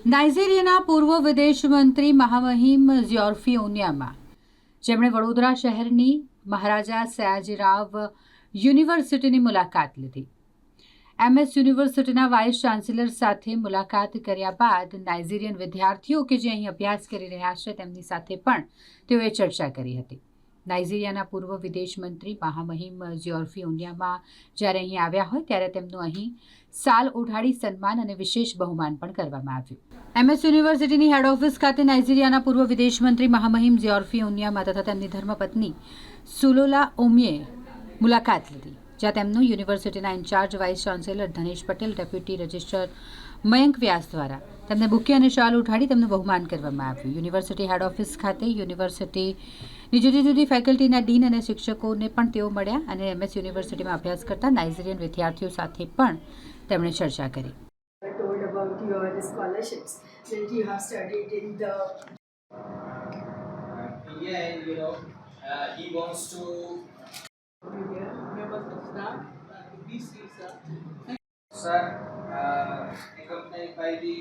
નાઇજીરિયાના પૂર્વ વિદેશ મંત્રી મહામહિમ ઝિયોર્ફી ઓન્યામા, જેમણે વડોદરા શહેરની મહારાજા સયાજીરાવ યુનિવર્સિટીની મુલાકાત લીધી. MS યુનિવર્સિટીના વાઇસ ચાન્સેલર સાથે મુલાકાત કર્યા બાદ નાઇજીરિયન વિદ્યાર્થીઓ કે જે અહીં અભ્યાસ કરી રહ્યા છે તેમની સાથે પણ તેઓએ ચર્ચા કરી હતી. નાઇજીરિયાના પૂર્વ વિદેશ મંત્રી મહામહિમ ઝિયોર્ફી ઓન્યામા જ્યારે અહીં આવ્યા હોય ત્યારે તેમનું અહીં સાલ ઓઢાડી સન્માન અને વિશેષ બહુમાન પણ કરવામાં આવ્યું. MS યુનિવર્સિટીની હેડ ઓફિસ ખાતે નાઇજીરિયાના પૂર્વ વિદેશ મંત્રી મહામહિમ ઝિયોર્ફી ઓન્યામા તથા તેમની ધર્મપત્ની સુલોલા ઓમિએ મુલાકાત લીધી, જ્યાં તેમનું યુનિવર્સિટીના in-charge vice chancellor Dhanesh Patel, deputy registrar Mayank Vyas દ્વારા તેમને બુકે અને શાલ ઉઠાડી તેમનું બહુમાન કરવામાં આવ્યું. યુનિવર્સિટી હેડ ઓફિસ ખાતે યુનિવર્સિટીની જુદી જુદી ફેકલ્ટીના ડીન અને શિક્ષકોને પણ તેઓ મળ્યા અને MS યુનિવર્સિટીમાં અભ્યાસ કરતા નાઇજીરિયન વિદ્યાર્થીઓ સાથે પણ તેમણે ચર્ચા કરી. Told about your scholarships that you have studied in the he wants to sir accompanied by the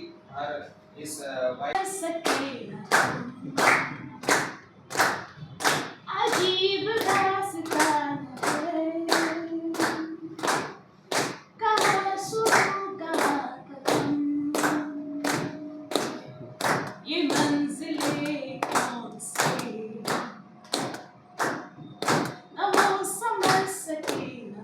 his wife. अजीब दास्तान है, कहाँ शुरू कहाँ खत्म, ये मंजिलें कौन सी न वो समझ सके न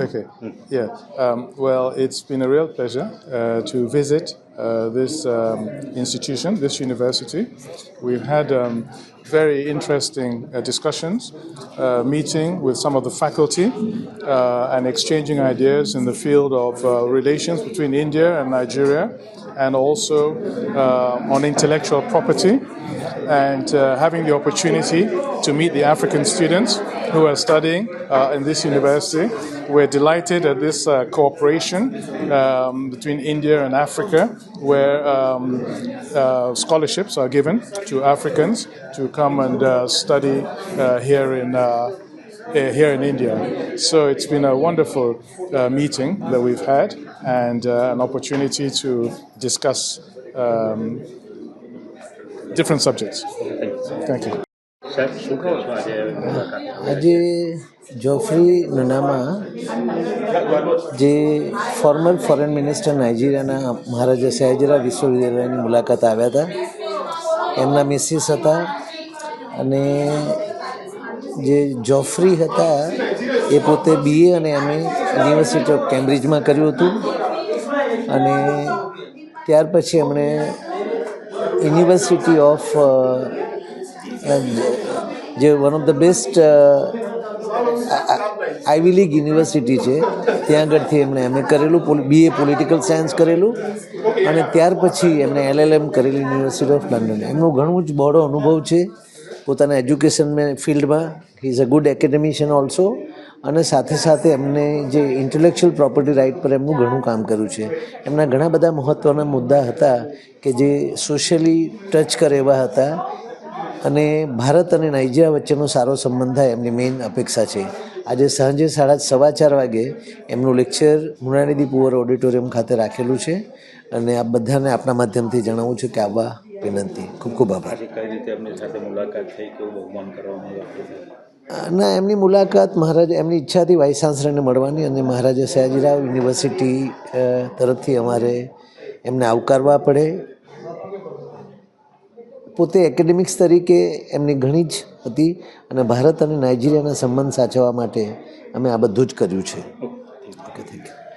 Okay. Yeah. Well, it's been a real pleasure to visit this institution, this university. We've had very interesting discussions, meeting with some of the faculty and exchanging ideas in the field of relations between India and Nigeria, and also on intellectual property, and having the opportunity to meet the African students who are studying in this university. We're delighted at this cooperation between India and Africa, where scholarships are given to Africans to come and study here in India. So it's been a wonderful meeting that we've had, and an opportunity to discuss different subjects. Thank you. આજે જોફ્રી નનામા જે former foreign minister નાઇજીરિયાના Maharaja Sayajirao વિશ્વવિદ્યાલયની મુલાકાત આવ્યા હતા. એમના Mrs હતા અને જે જોફ્રી હતા એ પોતે BA અને MA યુનિવર્સિટી ઓફ કેમ્બ્રિજમાં કર્યું હતું અને ત્યાર પછી એમણે યુનિવર્સિટી ઓફ જે one of the best Ivy league university છે ત્યાં આગળથી એમણે MA કરેલું, BA પોલિટિકલ સાયન્સ કરેલું અને ત્યાર પછી એમણે LLM કરેલી યુનિવર્સિટી ઓફ લંડન. એમનું ઘણું જ બહોળો અનુભવ છે પોતાના એજ્યુકેશન ફિલ્ડમાં. He is a good એકેડેમિશિયન also, અને સાથે સાથે એમને જે ઇન્ટેલેક્ચ્યુઅલ પ્રોપર્ટી રાઇટ પર એમનું ઘણું કામ કર્યું છે. એમના ઘણા બધા મહત્ત્વના મુદ્દા હતા કે જે સોશિયલી ટચ કરે એવા હતા, અને ભારત અને નાઇજીરિયા વચ્ચેનો સારો સંબંધ થાય એમની મેઇન અપેક્ષા છે. આજે સાંજે 4:15 વાગે એમનું લેક્ચર મૃણાનિધિ પુવર ઓડિટોરિયમ ખાતે રાખેલું છે, અને આ બધાને આપણા માધ્યમથી જણાવું છું કે આવવા વિનંતી. ખૂબ ખૂબ આભાર. કઈ રીતે એમની સાથે મુલાકાત થઈ, કેવું બહુમાન કરવામાં આવ્યું? ના, એમની મુલાકાત મહારાજા એમની ઈચ્છાથી વાઇસ ચાન્સલરને મળવાની, અને મહારાજા સયાજીરાવ યુનિવર્સિટી તરફથી અમારે એમને આવકારવા પડે. પોતે એકેડેમિક્સ તરીકે એમની ઘણી જ હતી, અને ભારત અને નાઇજીરિયાના સંબંધ સાચવવા માટે અમે આ બધું જ કર્યું છે. Okay, thank you.